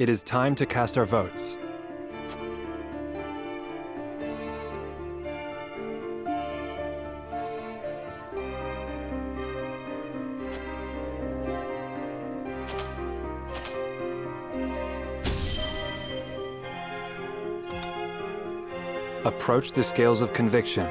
It is time to cast our votes. Approach the scales of conviction.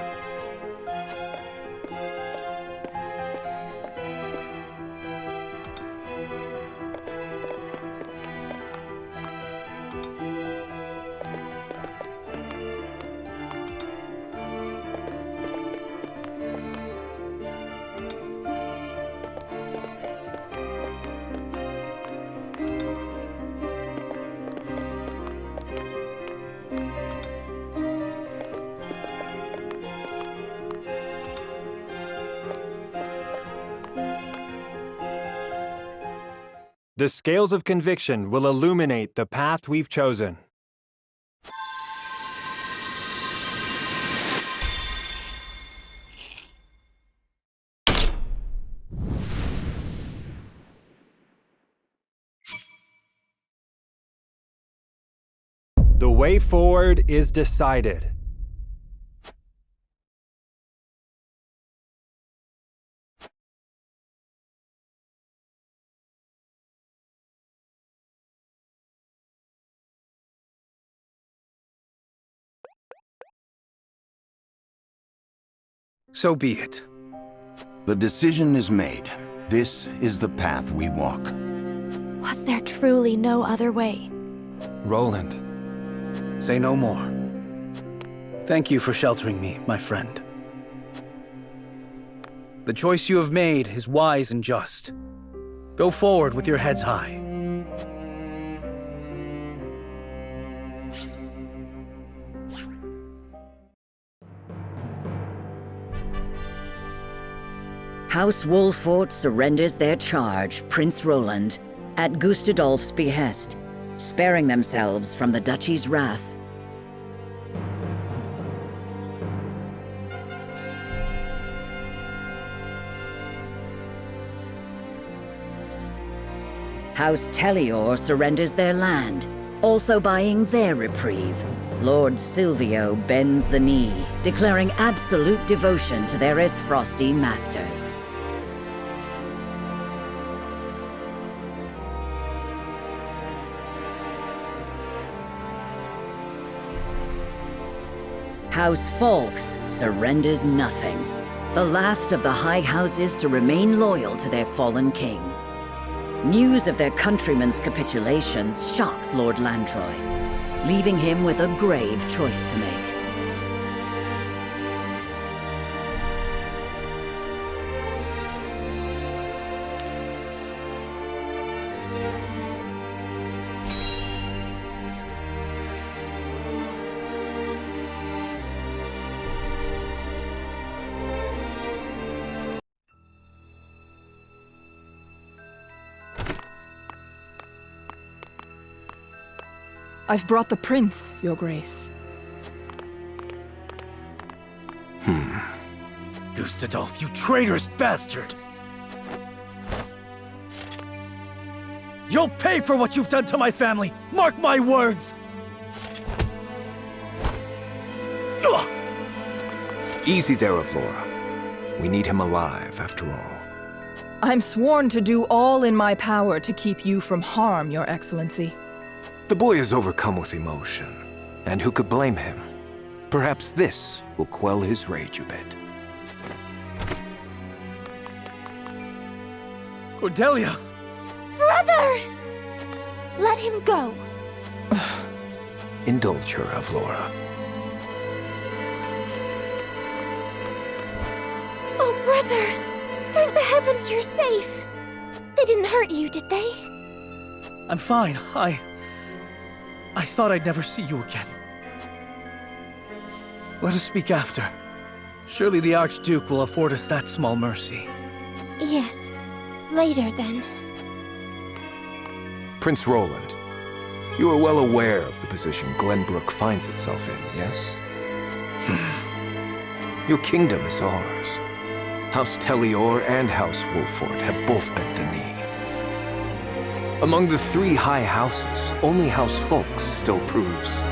The scales of conviction will illuminate the path we've chosen. The way forward is decided. So be it. The decision is made. This is the path we walk. Was there truly no other way? Roland. Say no more. Thank you for sheltering me, my friend. The choice you have made is wise and just. Go forward with your heads high. House Wolffort surrenders their charge, Prince Roland, at Gustadolf's behest, sparing themselves from the Duchy's wrath. House Tellior surrenders their land, also buying their reprieve. Lord Silvio bends the knee, declaring absolute devotion to their Aesfrosti masters. House Falkes surrenders nothing, the last of the high houses to remain loyal to their fallen king. News of their countrymen's capitulations shocks Lord Landroy, leaving him with a grave choice to make. I've brought the prince, Your Grace. Gustadolf, you traitorous bastard! You'll pay for what you've done to my family! Mark my words! Ugh! Easy there, Avlora. We need him alive, after all. I'm sworn to do all in my power to keep you from harm, Your Excellency. The boy is overcome with emotion, and who could blame him? Perhaps this will quell his rage a bit. Cordelia! Brother! Let him go. Indulge her, Avlora. Oh, brother! Thank the heavens you're safe. They didn't hurt you, did they? I'm fine. I thought I'd never see you again. Let us speak after. Surely the Archduke will afford us that small mercy. Yes. Later, then. Prince Roland, you are well aware of the position Glenbrook finds itself in, yes? Your kingdom is ours. House Tellior and House Wolffort have both bent the knee. Among the three high houses, only House Falkes still proves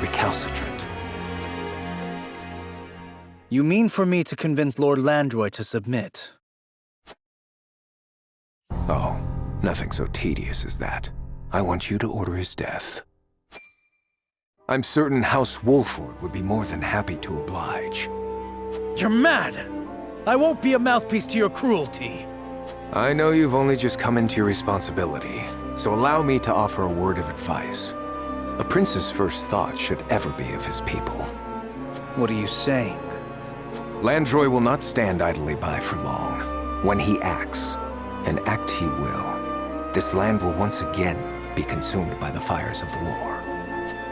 recalcitrant. You mean for me to convince Lord Landroy to submit? Oh, nothing so tedious as that. I want you to order his death. I'm certain House Wolffort would be more than happy to oblige. You're mad! I won't be a mouthpiece to your cruelty. I know you've only just come into your responsibility, so allow me to offer a word of advice. A prince's first thought should ever be of his people. What are you saying? Landroy will not stand idly by for long. When he acts, and act he will, this land will once again be consumed by the fires of war.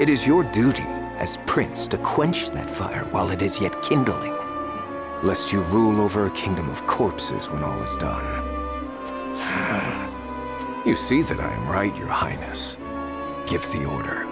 It is your duty as prince to quench that fire while it is yet kindling, lest you rule over a kingdom of corpses when all is done. You see that I am right, Your Highness. Give the order.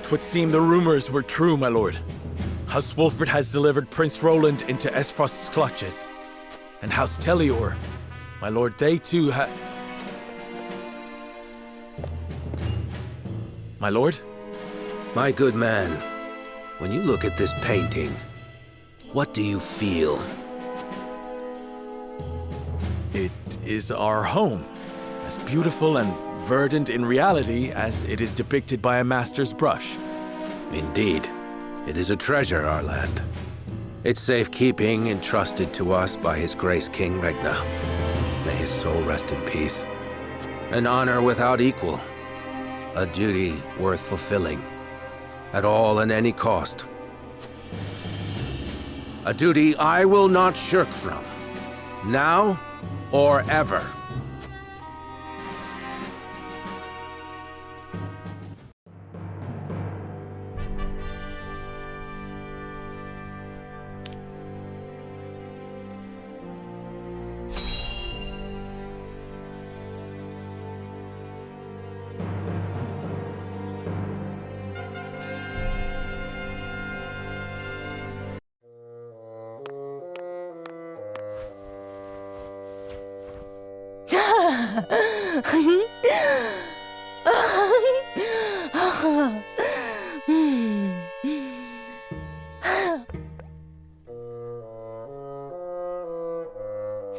Twould seem the rumors were true, my lord. House Wolffort has delivered Prince Roland into Aesfrost's clutches. And House Telior, my lord, they too My lord? My good man, when you look at this painting, what do you feel? It is our home, as beautiful and verdant in reality as it is depicted by a master's brush. Indeed, it is a treasure, our land. Its safekeeping entrusted to us by His Grace King Regna. May his soul rest in peace. An honor without equal. A duty worth fulfilling, at all and any cost. A duty I will not shirk from, now or ever.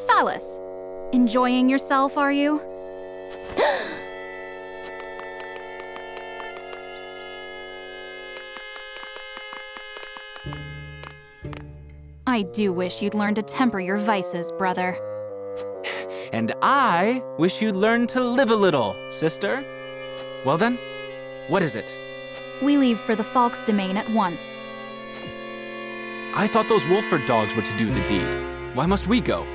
Falkes, enjoying yourself, are you? I do wish you'd learn to temper your vices, brother. And I wish you'd learn to live a little, sister. Well then, what is it? We leave for the Falkes domain at once. I thought those Wolffort dogs were to do the deed. Why must we go?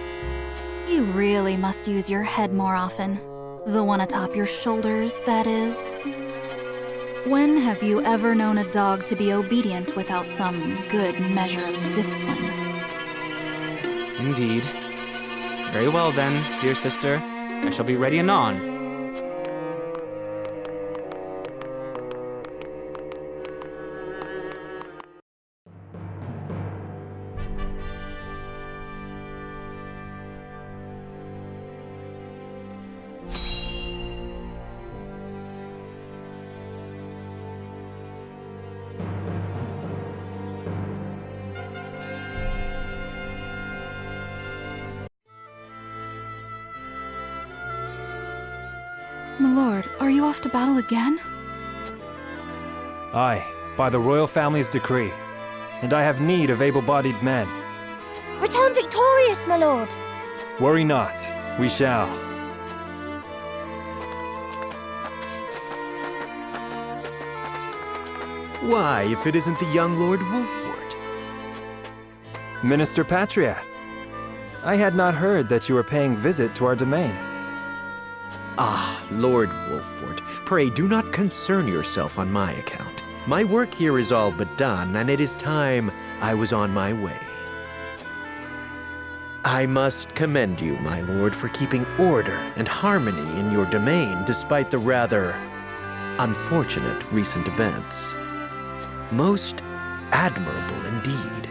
You really must use your head more often. The one atop your shoulders, that is. When have you ever known a dog to be obedient without some good measure of discipline? Indeed. Very well then, dear sister. I shall be ready anon. My lord, are you off to battle again? Aye, by the royal family's decree. And I have need of able-bodied men. Return victorious, my lord. Worry not, we shall. Why, if it isn't the young Lord Wolffort? Minister Patria. I had not heard that you were paying visit to our domain. Ah, Lord Wolffort, pray do not concern yourself on my account. My work here is all but done, and it is time I was on my way. I must commend you, my lord, for keeping order and harmony in your domain despite the rather unfortunate recent events. Most admirable indeed.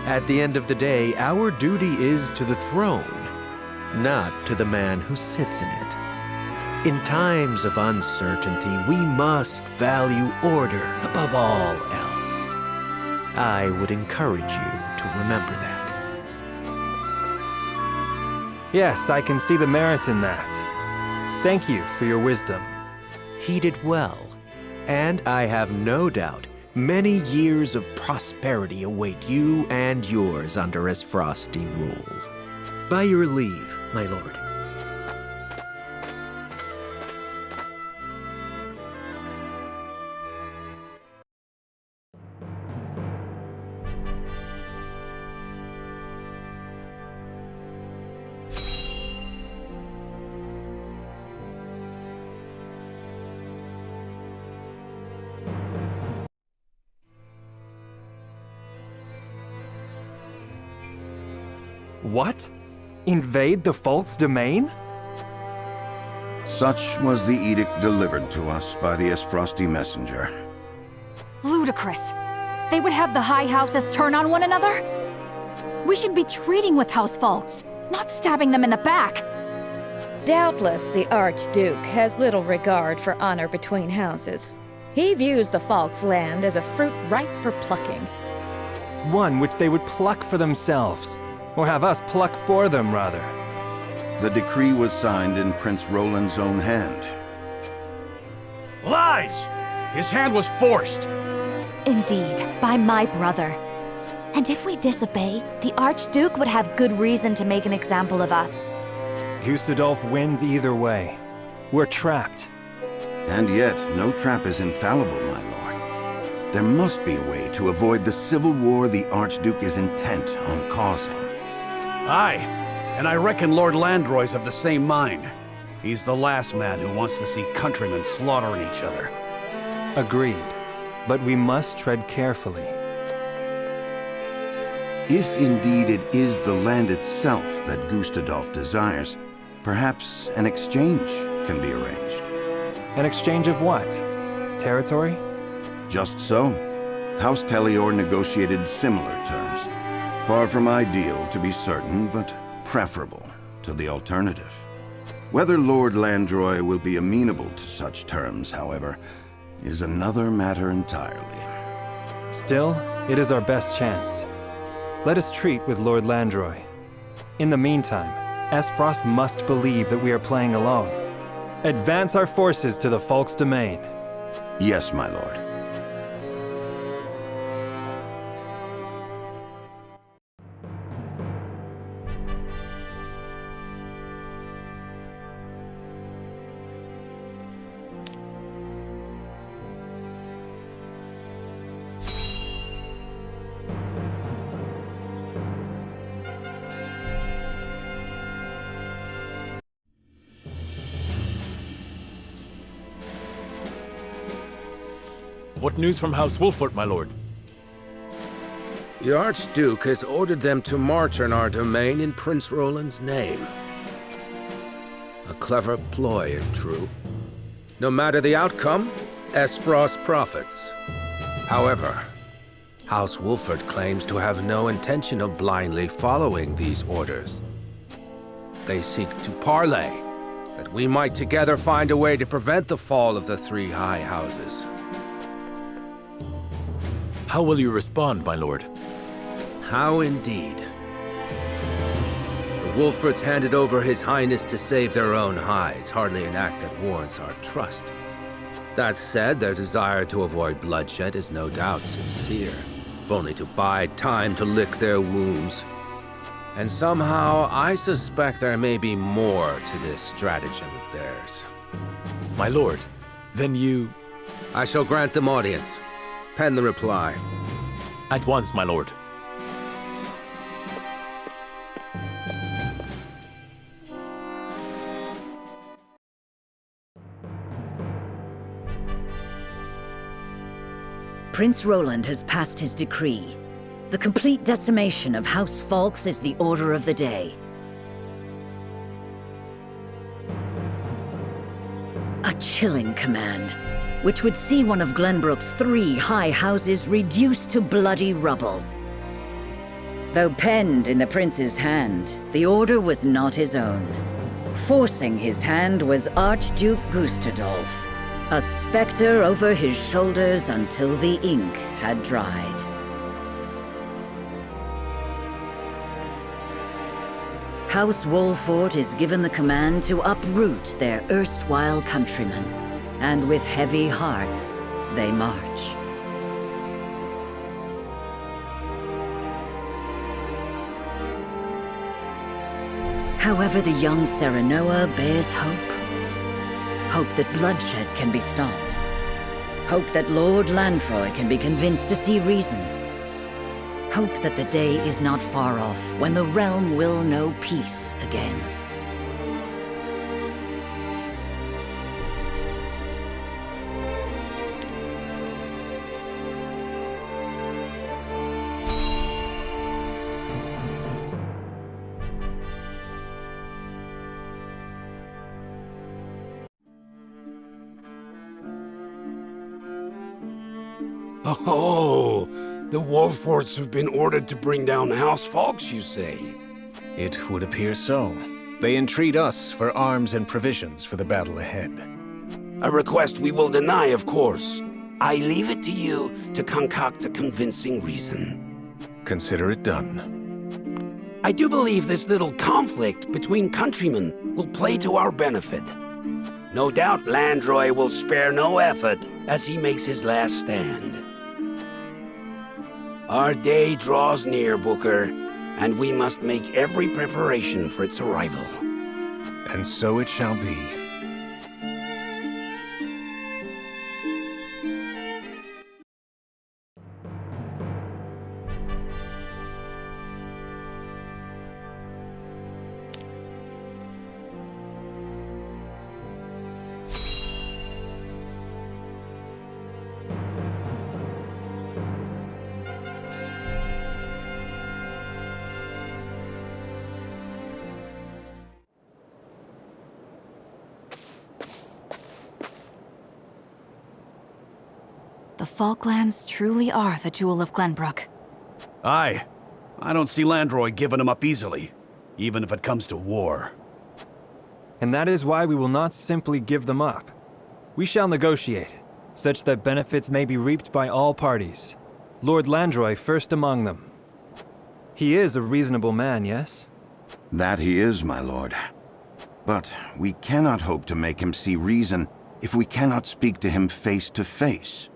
At the end of the day, our duty is to the throne, not to the man who sits in it. In times of uncertainty, we must value order above all else. I would encourage you to remember that. Yes, I can see the merit in that. Thank you for your wisdom. Heed it well, and I have no doubt many years of prosperity await you and yours under Aesfrosti rule. By your leave, my lord. What? Invade the Falkes domain? Such was the edict delivered to us by the Aesfrosti messenger. Ludicrous. They would have the high houses turn on one another? We should be treating with House Falkes, not stabbing them in the back. Doubtless the archduke has little regard for honor between houses. He views the Falkes land as a fruit ripe for plucking. One which they would pluck for themselves. Or have us pluck for them, rather. The decree was signed in Prince Roland's own hand. Lies! His hand was forced! Indeed, by my brother. And if we disobey, the Archduke would have good reason to make an example of us. Gustadolf wins either way. We're trapped. And yet, no trap is infallible, my lord. There must be a way to avoid the civil war the Archduke is intent on causing. Aye, and I reckon Lord Landroy's of the same mind. He's the last man who wants to see countrymen slaughtering each other. Agreed. But we must tread carefully. If indeed it is the land itself that Gustadolf desires, perhaps an exchange can be arranged. An exchange of what? Territory? Just so. House Tellior negotiated similar terms. Far from ideal, to be certain, but preferable to the alternative. Whether Lord Landroy will be amenable to such terms, however, is another matter entirely. Still, it is our best chance. Let us treat with Lord Landroy. In the meantime, Aesfrost must believe that we are playing along. Advance our forces to the Falkes domain. Yes, my lord. What news from House Wolffort, my lord? The Archduke has ordered them to march on our domain in Prince Roland's name. A clever ploy, if true. No matter the outcome, Aesfrost profits. However, House Wolffort claims to have no intention of blindly following these orders. They seek to parley, that we might together find a way to prevent the fall of the three high houses. How will you respond, my lord? How indeed. The Wolfforts handed over His Highness to save their own hides, hardly an act that warrants our trust. That said, their desire to avoid bloodshed is no doubt sincere, if only to bide time to lick their wounds. And somehow, I suspect there may be more to this stratagem of theirs. My lord, then you... I shall grant them audience. Pen the reply. At once, my lord. Prince Roland has passed his decree. The complete decimation of House Falkes is the order of the day. A chilling command, which would see one of Glenbrook's 3 high houses reduced to bloody rubble. Though penned in the prince's hand, the order was not his own. Forcing his hand was Archduke Gustadolf, a specter over his shoulders until the ink had dried. House Wolffort is given the command to uproot their erstwhile countrymen, and with heavy hearts, they march. However, the young Serenoa bears hope. Hope that bloodshed can be stopped. Hope that Lord Landroy can be convinced to see reason. Hope that the day is not far off when the realm will know peace again. Oh, the Wolfforts have been ordered to bring down House Falkes, you say? It would appear so. They entreat us for arms and provisions for the battle ahead. A request we will deny, of course. I leave it to you to concoct a convincing reason. Consider it done. I do believe this little conflict between countrymen will play to our benefit. No doubt Landroy will spare no effort as he makes his last stand. Our day draws near, Booker, and we must make every preparation for its arrival. And so it shall be. The Falklands truly are the jewel of Glenbrook. Aye. I don't see Landroy giving him up easily, even if it comes to war. And that is why we will not simply give them up. We shall negotiate, such that benefits may be reaped by all parties. Lord Landroy first among them. He is a reasonable man, yes? That he is, my lord. But we cannot hope to make him see reason if we cannot speak to him face to face.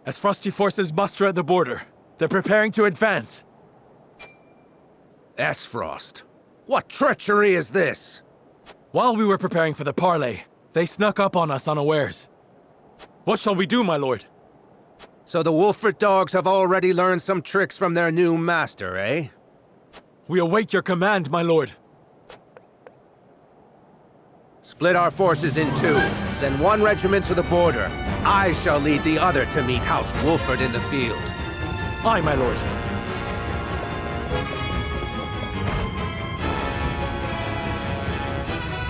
Aesfrosti forces muster at the border. They're preparing to advance. Aesfrost? What treachery is this? While we were preparing for the parley, they snuck up on us unawares. What shall we do, my lord? So the Wolffort dogs have already learned some tricks from their new master, eh? We await your command, my lord. Split our forces in two. Send one regiment to the border. I shall lead the other to meet House Wolffort in the field. Aye, my lord.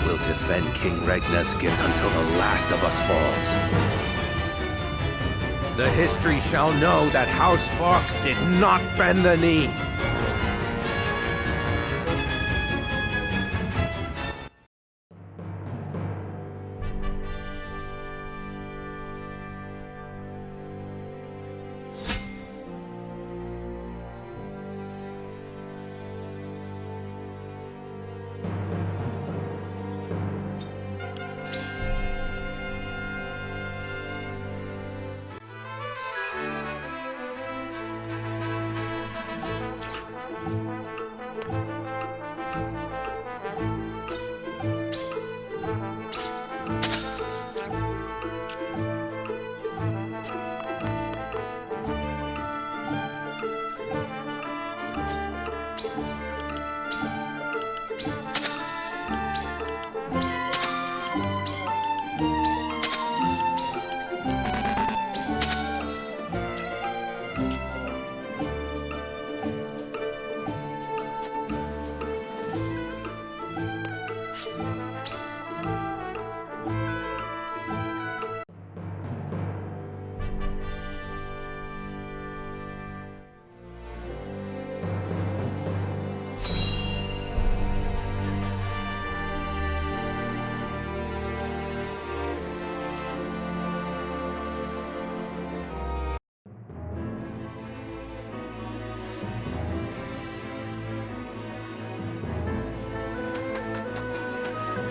We'll defend King Regna's gift until the last of us falls. The history shall know that House Falkes did not bend the knee.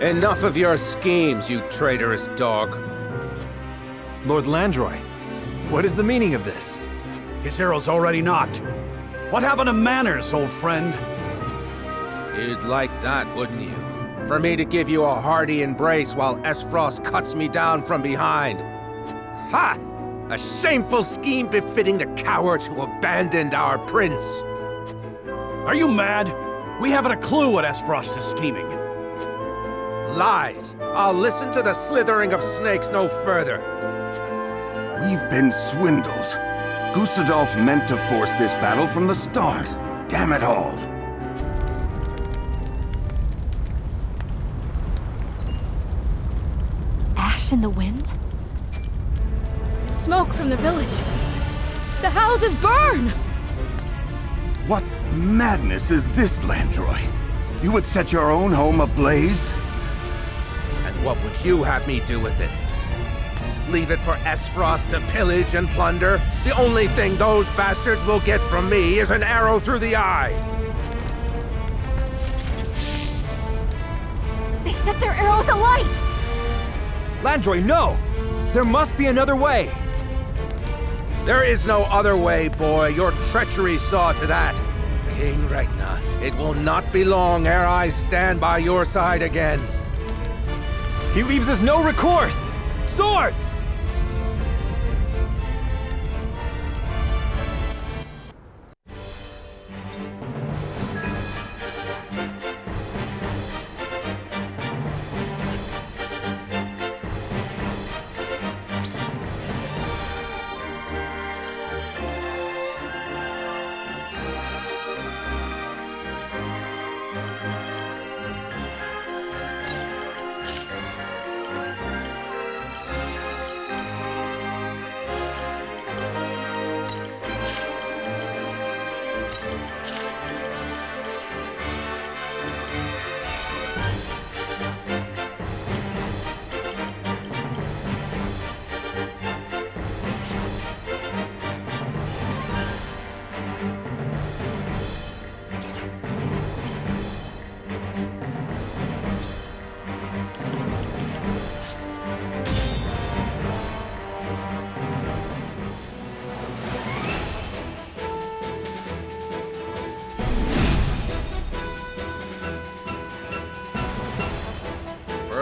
Enough of your schemes, you traitorous dog. Lord Landroy, what is the meaning of this? His arrow's already knocked. What happened to manners, old friend? You'd like that, wouldn't you? For me to give you a hearty embrace while Aesfrost cuts me down from behind. Ha! A shameful scheme befitting the cowards who abandoned our prince. Are you mad? We haven't a clue what Aesfrost is scheming. Lies! I'll listen to the slithering of snakes no further. We've been swindled. Gustadolf meant to force this battle from the start. Damn it all. Ash in the wind? Smoke from the village. The houses burn! What madness is this, Landroy? You would set your own home ablaze? And what would you have me do with it? Leave it for Aesfrost to pillage and plunder? The only thing those bastards will get from me is an arrow through the eye! They set their arrows alight! Landroy, no! There must be another way! There is no other way, boy. Your treachery saw to that. King Regna, it will not be long ere I stand by your side again. He leaves us no recourse! Swords!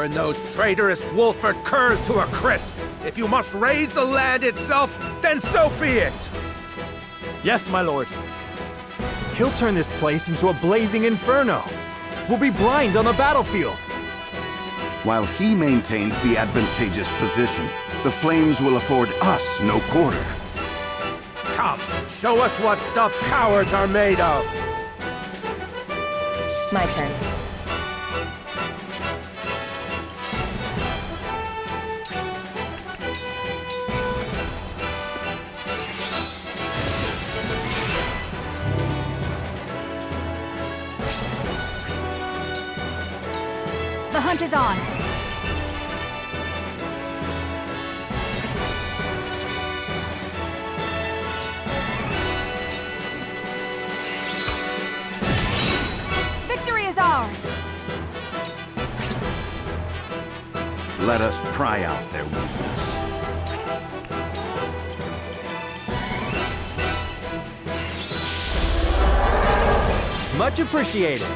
Burn those traitorous Wolffort curs to a crisp! If you must raise the land itself, then so be it! Yes, my lord. He'll turn this place into a blazing inferno. We'll be blind on the battlefield. While he maintains the advantageous position, the flames will afford us no quarter. Come, show us what stuff cowards are made of! My turn. The hunt is on. Victory is ours. Let us pry out their weakness. Much appreciated.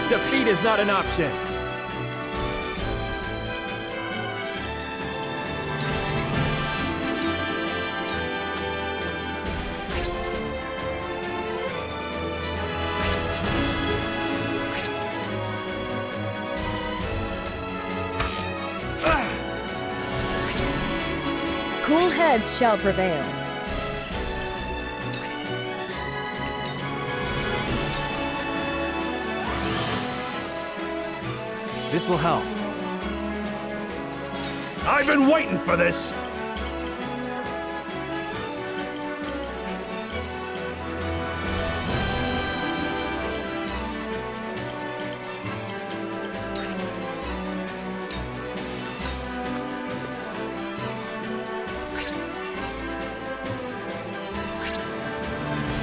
Defeat is not an option. Cool heads shall prevail. This will help. I've been waiting for this!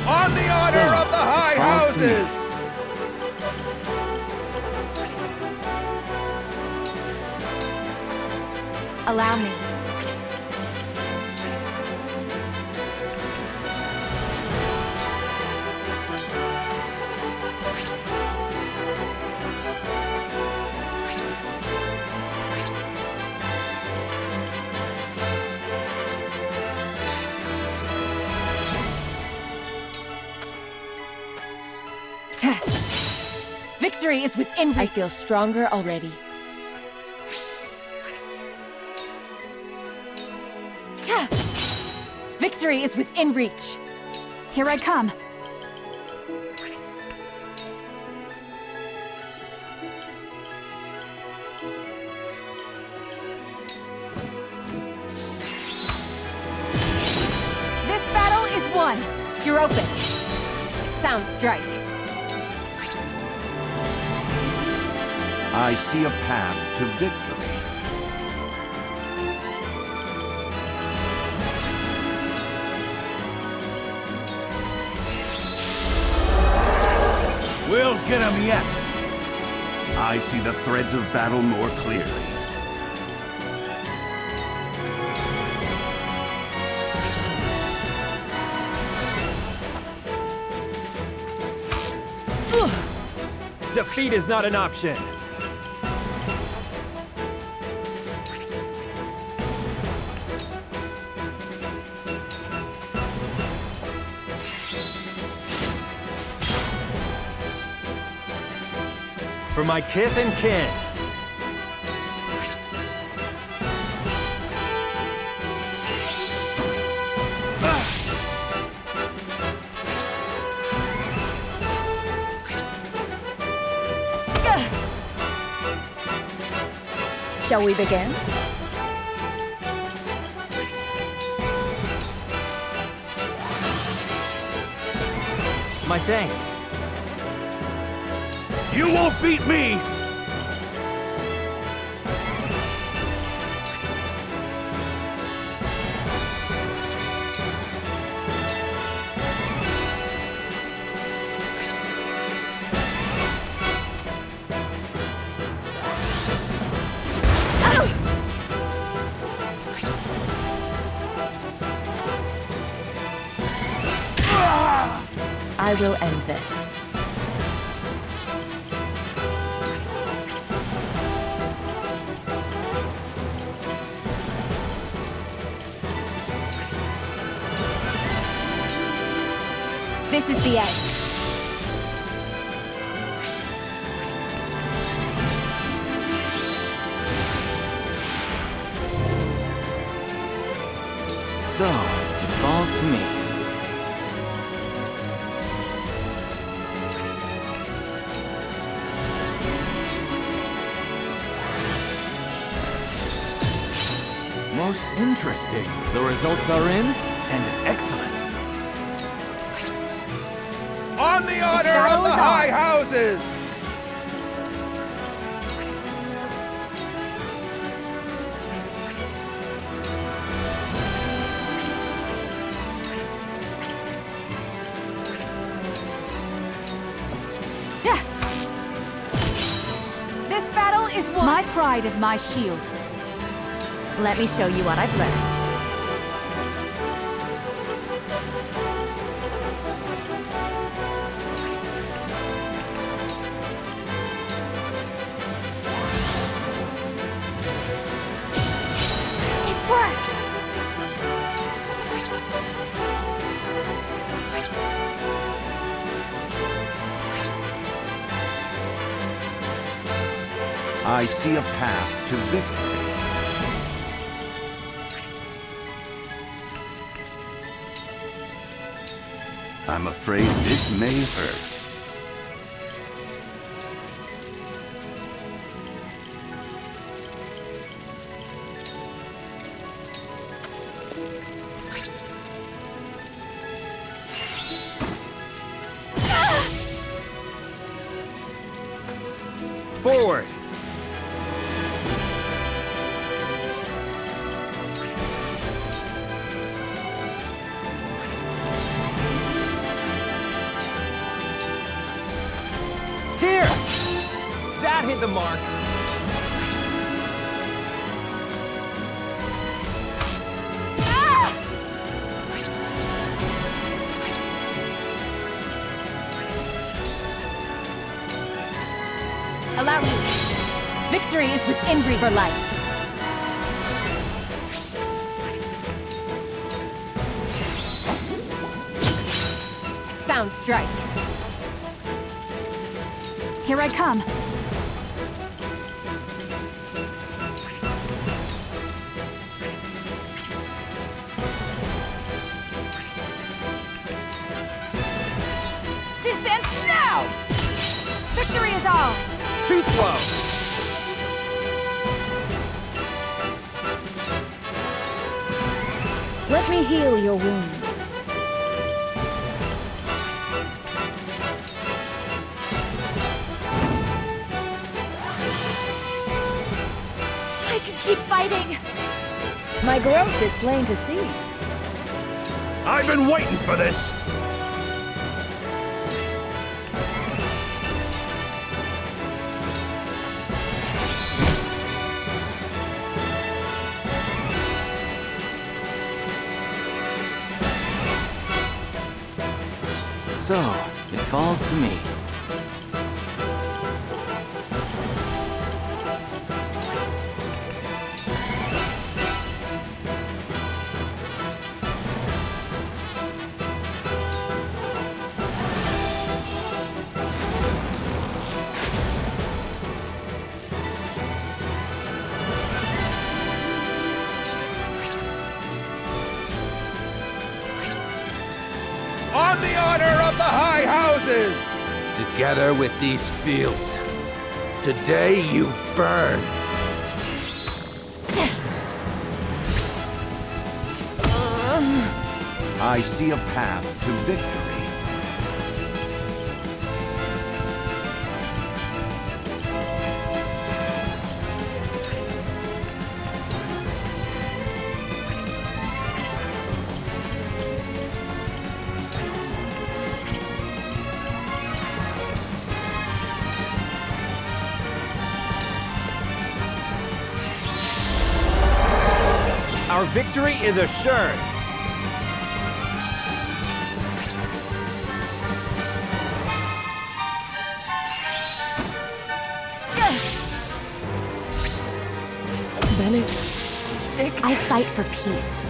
On the honor of the High Houses! Allow me. Victory is within reach. I feel stronger already. Victory is within reach. Here I come. This battle is won. You're open. Sound strike. I see a path to victory. We'll get him yet! I see the threads of battle more clearly. Defeat is not an option. For my kith and kin. Shall we begin? My thanks. You won't beat me! I will end this. This is the end. So, it falls to me. Most interesting. The results are in, and excellent. On the order of the High Houses! This battle is won. My pride is my shield. Let me show you what I've learned. It worked! I see a path to victory. I'm afraid this may hurt. Forward! Here! That hit the mark. Allow me. Victory is within reach for life. Sound strike. Here I come. This ends now! Victory is ours! Too slow! Let me heal your wounds. I can keep fighting! My growth is plain to see. I've been waiting for this! So, it falls to me. On the order of the High Houses! Together with these fields, today you burn. I see a path to victory. Our victory is assured. Benedict. I fight for peace.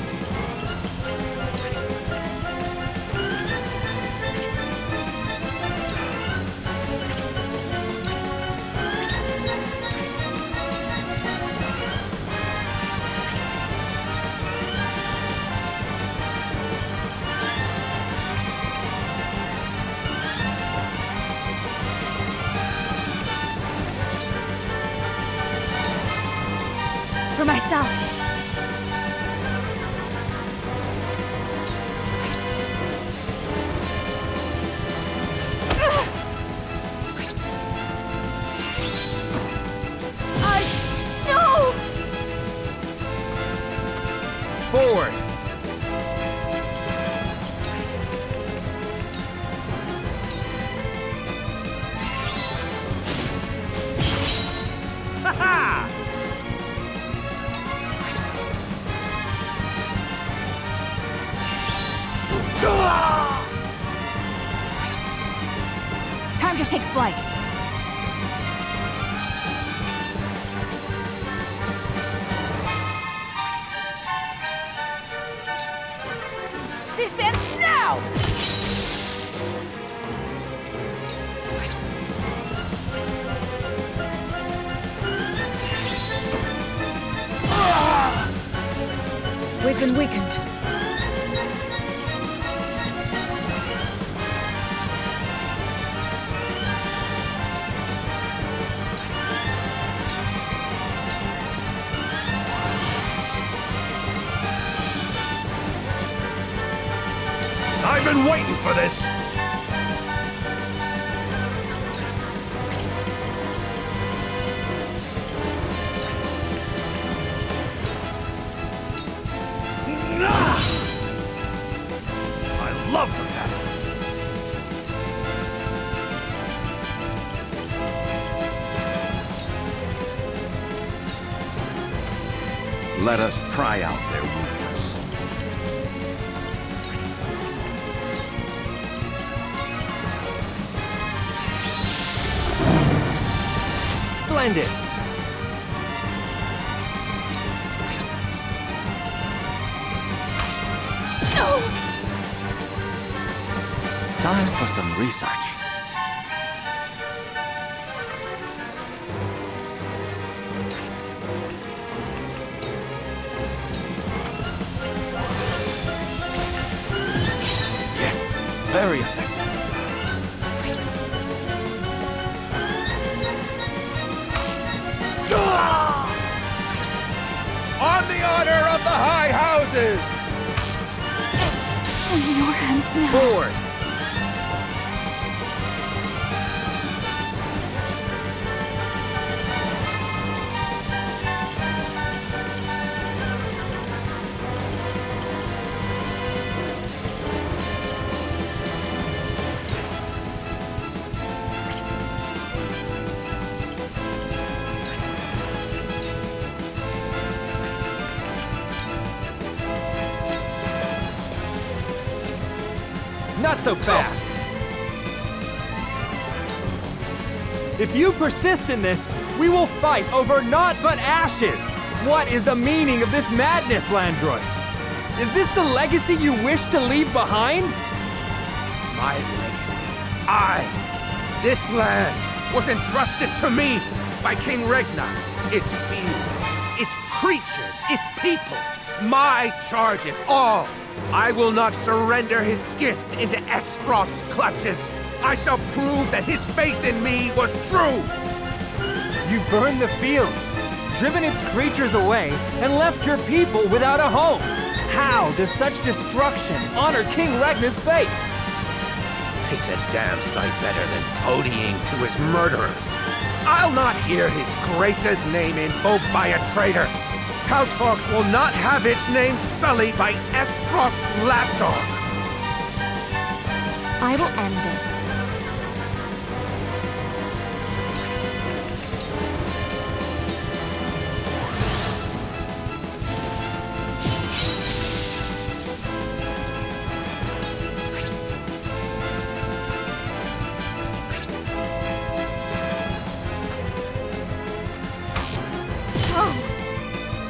For myself. No! Forward! Ha-ha! Time to take flight. This ends now! We've been weakened. I've been waiting for this! I love the battle! Let us pry out their weakness. Splendid! Time for some research. Yes, very effective. On the honor of the High Houses! In your hands now. Forward! Not so fast! If you persist in this, we will fight over naught but ashes! What is the meaning of this madness, Landroy? Is this the legacy you wish to leave behind? My legacy. This land was entrusted to me by King Regna. Its fields, its creatures, its people. My charges, all. I will not surrender his gift into Aesfrost's clutches. I shall prove that his faith in me was true. You burned the fields, driven its creatures away, and left your people without a home. How does such destruction honor King Regna's faith? It's a damn sight better than toadying to his murderers. I'll not hear his Grace's name invoked by a traitor. House Falkes will not have its name sullied by Aesfrost's lapdog. I will end this.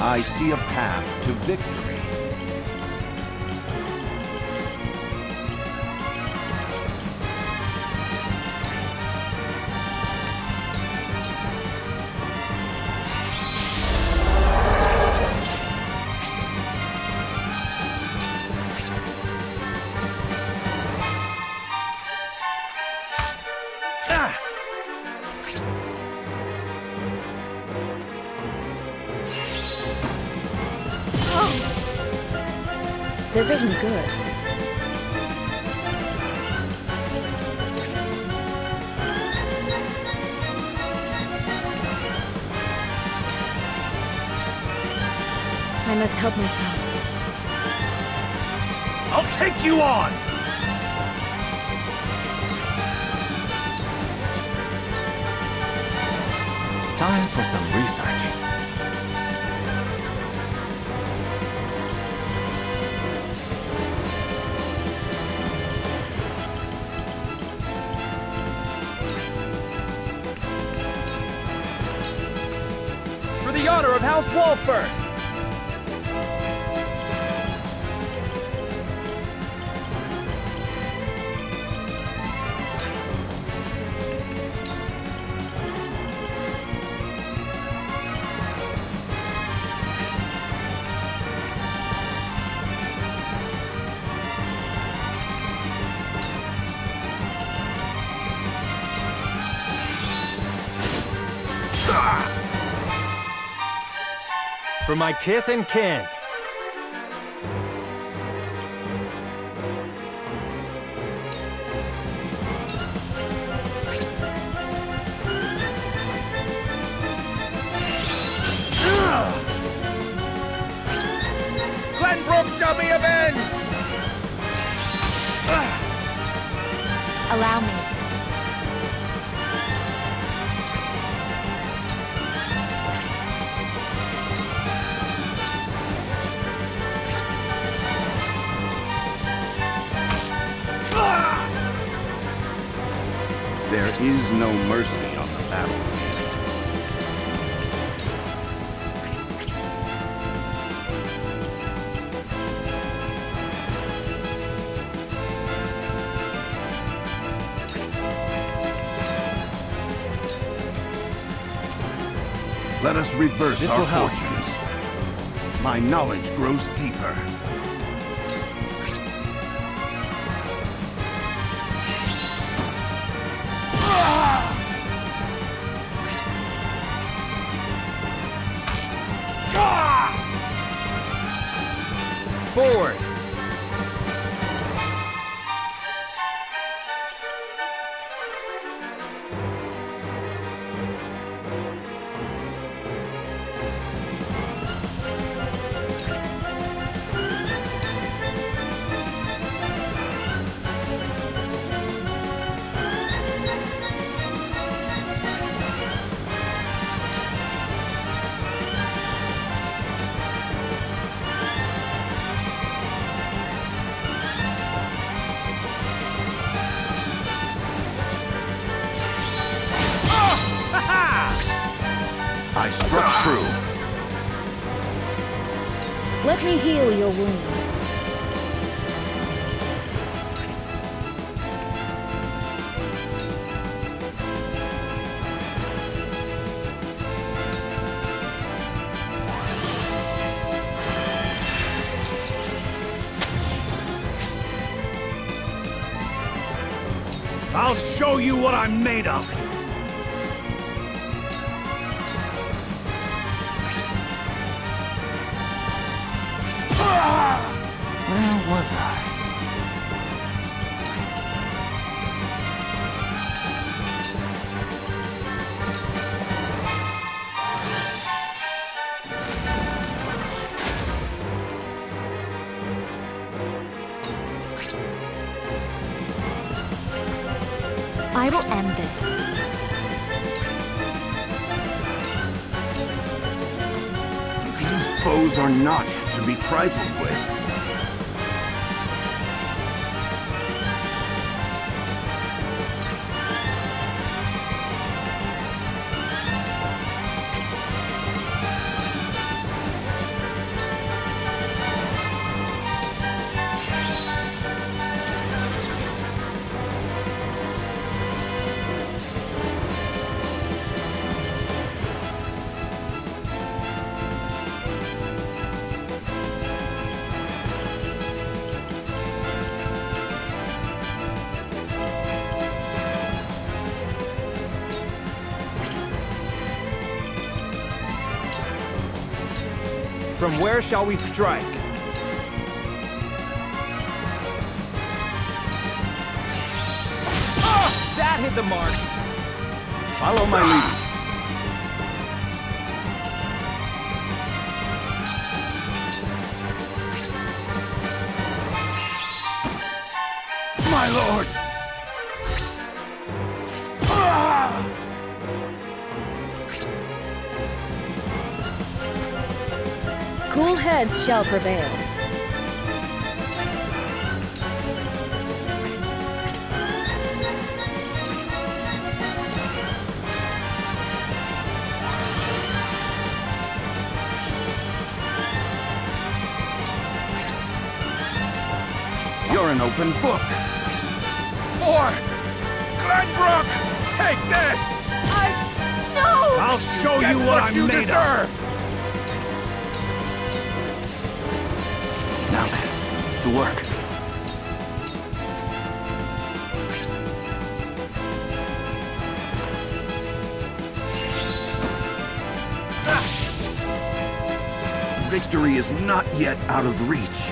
I see a path to victory. This isn't good. I must help myself. I'll take you on! Time for some research. For the honor of House Wolffort! For my kith and kin. Glenbrook shall be avenged! Allow me. There is no mercy on the battlefield. Let us reverse our fortunes. My knowledge grows deeper. Forward! I struck true. Let me heal your wounds. I'll show you what I'm made of! Where was I? I will end this. These foes are not to be trifled with. From where shall we strike? Oh, that hit the mark! Follow my lead. My lord! Cool heads shall prevail. You're an open book. For Glenbrook! Take this! No! I'll show you what I'm made deserve. Now then, to work. Victory is not yet out of reach.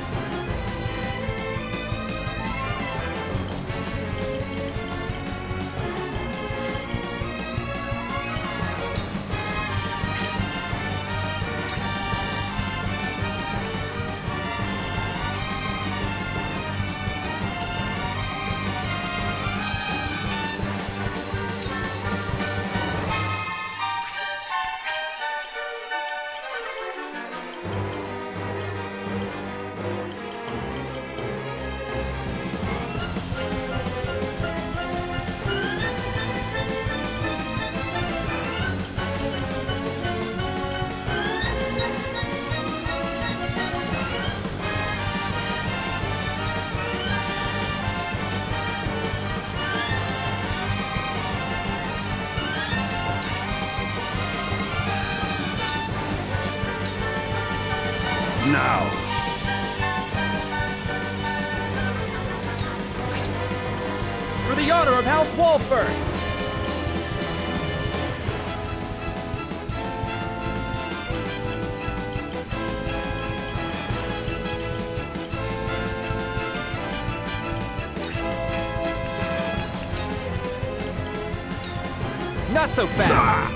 Now. For the honor of House Wolffort! Not so fast!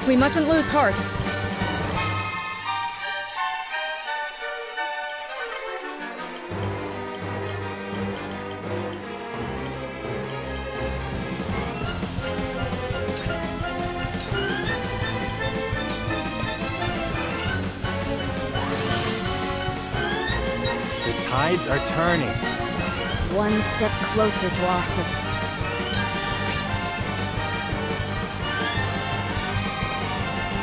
We mustn't lose heart. The tides are turning. One step closer to our hope.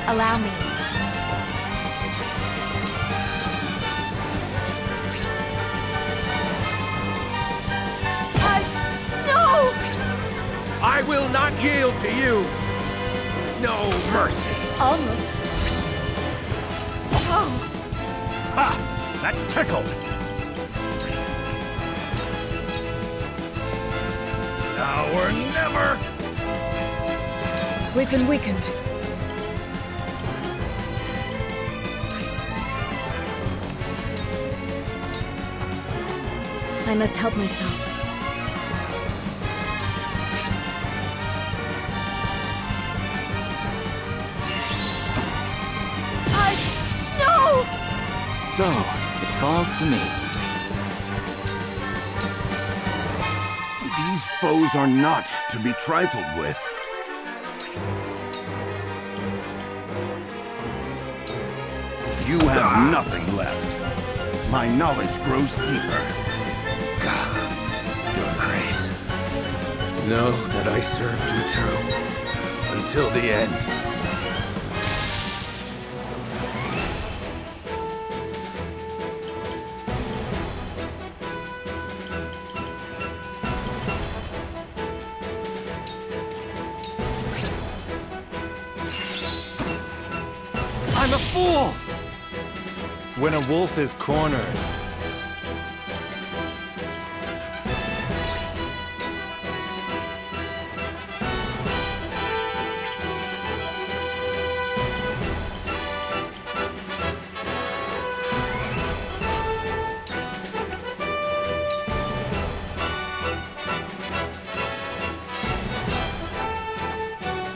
Allow me. No! I will not yield to you! No mercy! Almost. Oh! Ha! That tickled! Now or never! We've been weakened. I must help myself. No! So, it falls to me. These foes are not to be trifled with. You have nothing left. My knowledge grows deeper. God, your grace. Know that I served you true until the end. I'm a fool! When a wolf is cornered,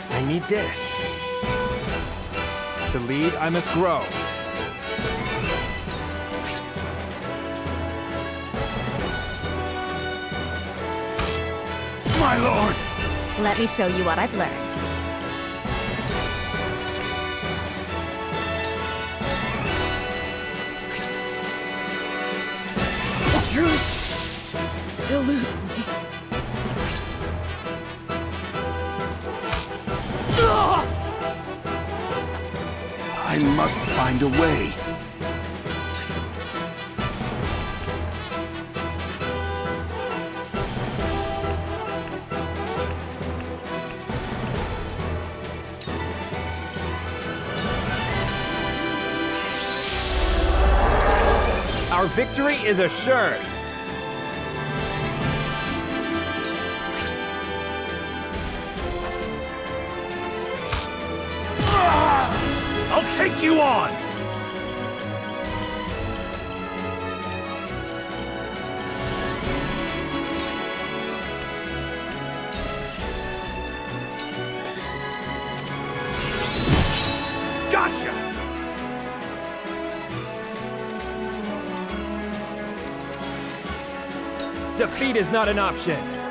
I need this. to lead, I must grow. My lord! Let me show you what I've learned. The truth eludes me. I must find a way. Our victory is assured. I'll take you on! Gotcha! Defeat is not an option.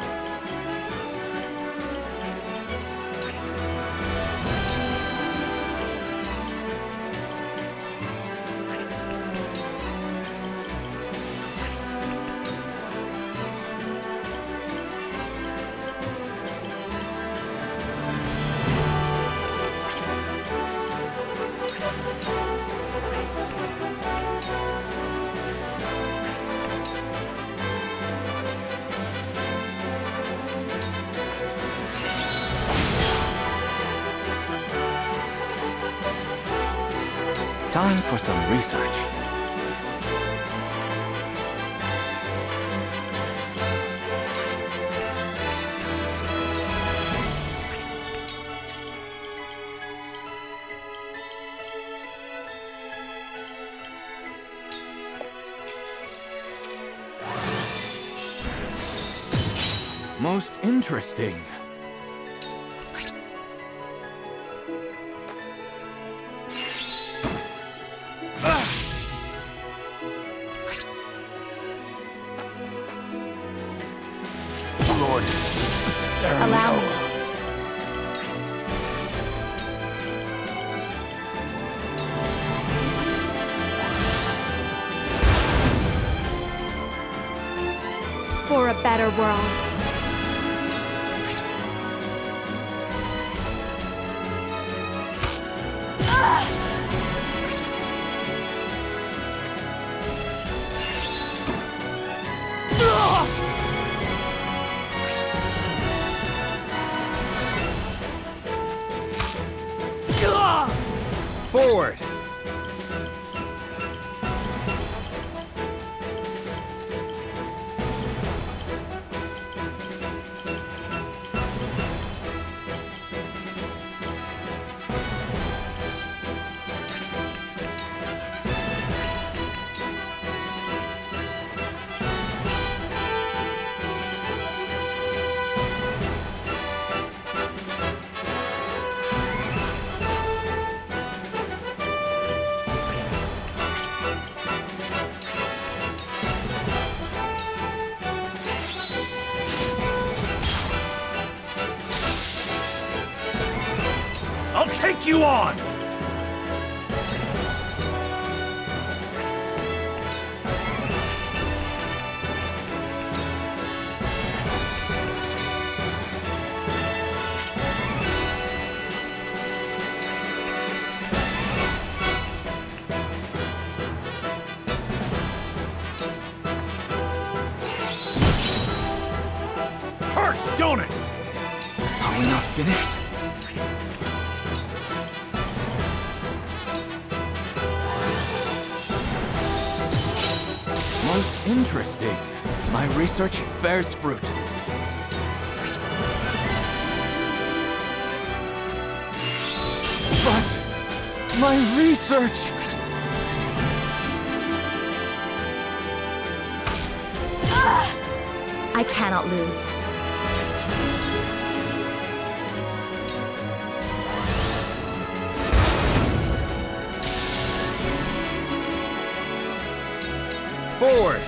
Time for some research. Most interesting. Lord Allow me. Serenoa. For a better world. Forward! I'll take you on! Hurts, don't it? Are we not finished? Most interesting. My research bears fruit. But my research! I cannot lose. Forward!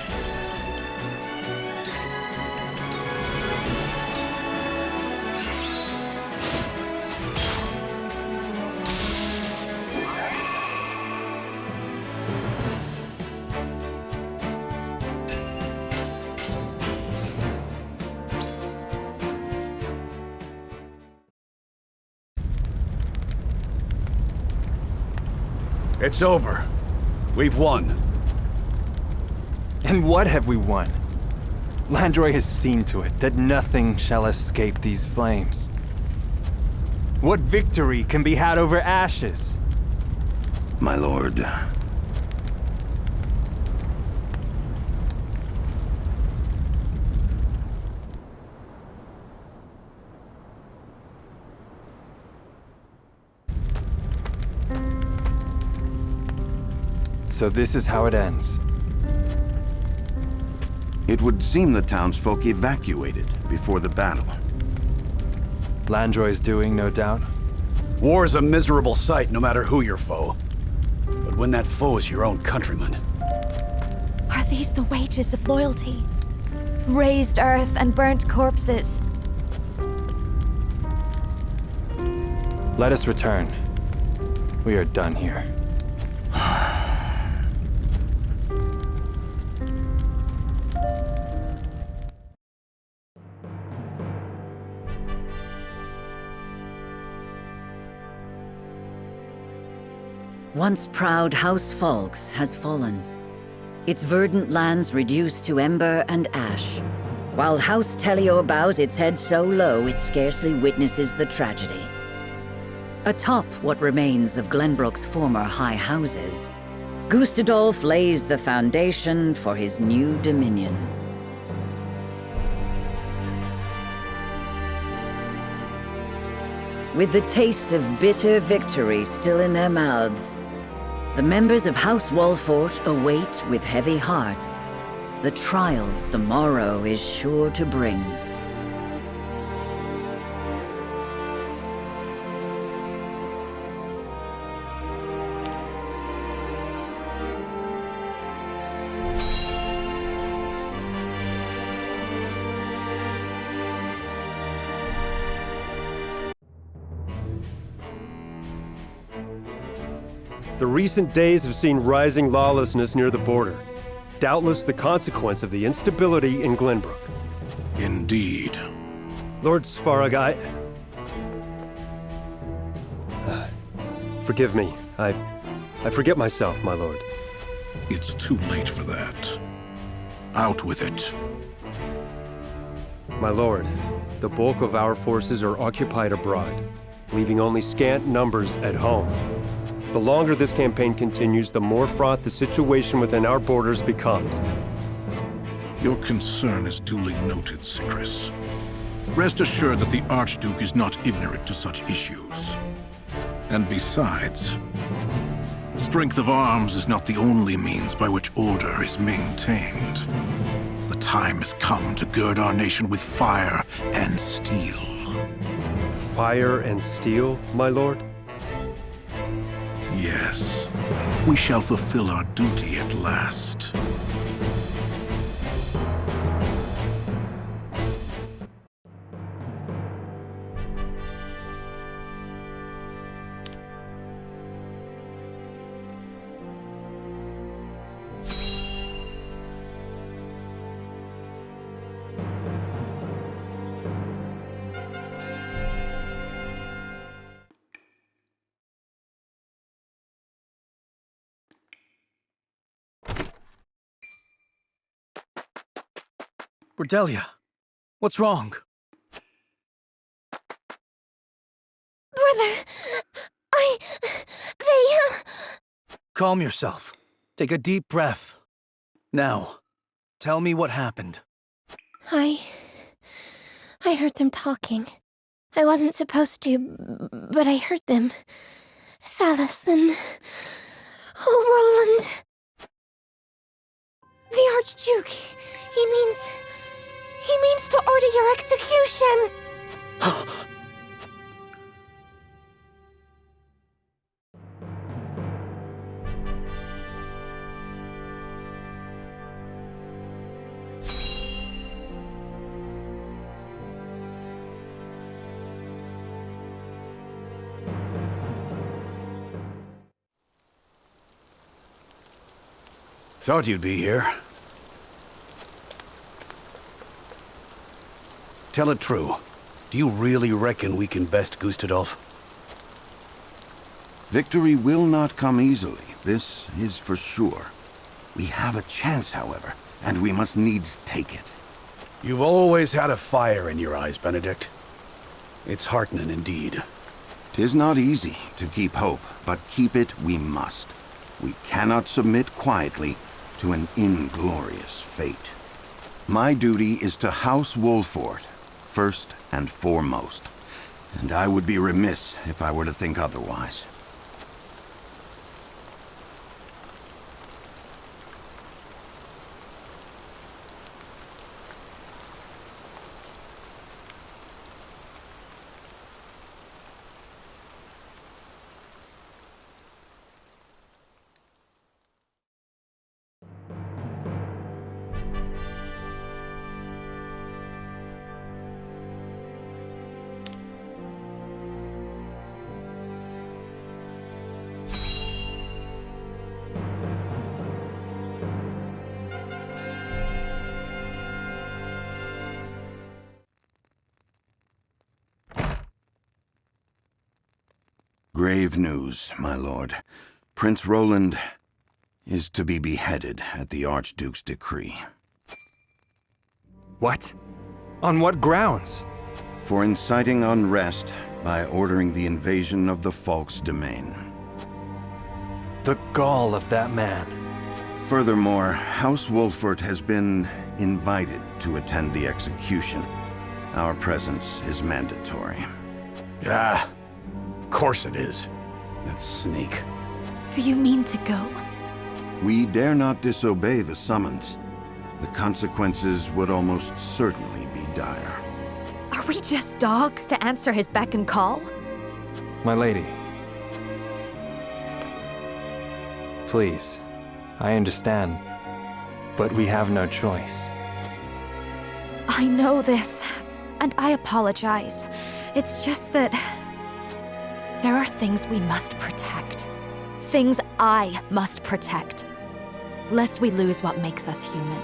It's over. We've won. And what have we won? Landroy has seen to it that nothing shall escape these flames. What victory can be had over ashes? My lord. So this is how it ends. It would seem the townsfolk evacuated before the battle. Landroy's doing, no doubt. War is a miserable sight, no matter who your foe. But when that foe is your own countryman... Are these the wages of loyalty? Raised earth and burnt corpses. Let us return. We are done here. Once proud House Falkes has fallen. Its verdant lands reduced to ember and ash, while House Telior bows its head so low it scarcely witnesses the tragedy. Atop what remains of Glenbrook's former high houses, Gustadolf lays the foundation for his new dominion. With the taste of bitter victory still in their mouths, the members of House Wolffort await with heavy hearts the trials the morrow is sure to bring. The recent days have seen rising lawlessness near the border. Doubtless the consequence of the instability in Glenbrook. Indeed. Lord Svarog, forgive me. I forget myself, my lord. It's too late for that. Out with it. My lord, the bulk of our forces are occupied abroad, leaving only scant numbers at home. The longer this campaign continues, the more fraught the situation within our borders becomes. Your concern is duly noted, Sickris. Rest assured that the Archduke is not ignorant to such issues. And besides, strength of arms is not the only means by which order is maintained. The time has come to gird our nation with fire and steel. Fire and steel, my lord? Yes, we shall fulfill our duty at last. Cordelia, what's wrong? Brother, they... Calm yourself. Take a deep breath. Now, Tell me what happened. I heard them talking. I wasn't supposed to, but I heard them. Falkes and... Roland. The Archduke. He means to order your execution. Thought you'd be here. Tell it true. Do you really reckon we can best Gustadolf? Victory will not come easily, this is for sure. We have a chance, however, and we must needs take it. You've always had a fire in your eyes, Benedict. It's heartening indeed. 'Tis not easy to keep hope, but keep it we must. We cannot submit quietly to an inglorious fate. My duty is to House Wolffort, first and foremost, and I would be remiss if I were to think otherwise. Grave news, my lord. Prince Roland is to be beheaded at the Archduke's decree. What? On what grounds? For inciting unrest by ordering the invasion of the Falkes domain. The gall of that man. Furthermore, House Wolffort has been invited to attend the execution. Our presence is mandatory. Ah, of course it is. That sneak. Do you mean to go? We dare not disobey the summons. The consequences would almost certainly be dire. Are we just dogs to answer his beck and call? My lady. Please, I understand, but we have no choice. I know this, and I apologize. It's just that there are things we must protect. Things I must protect. Lest we lose what makes us human.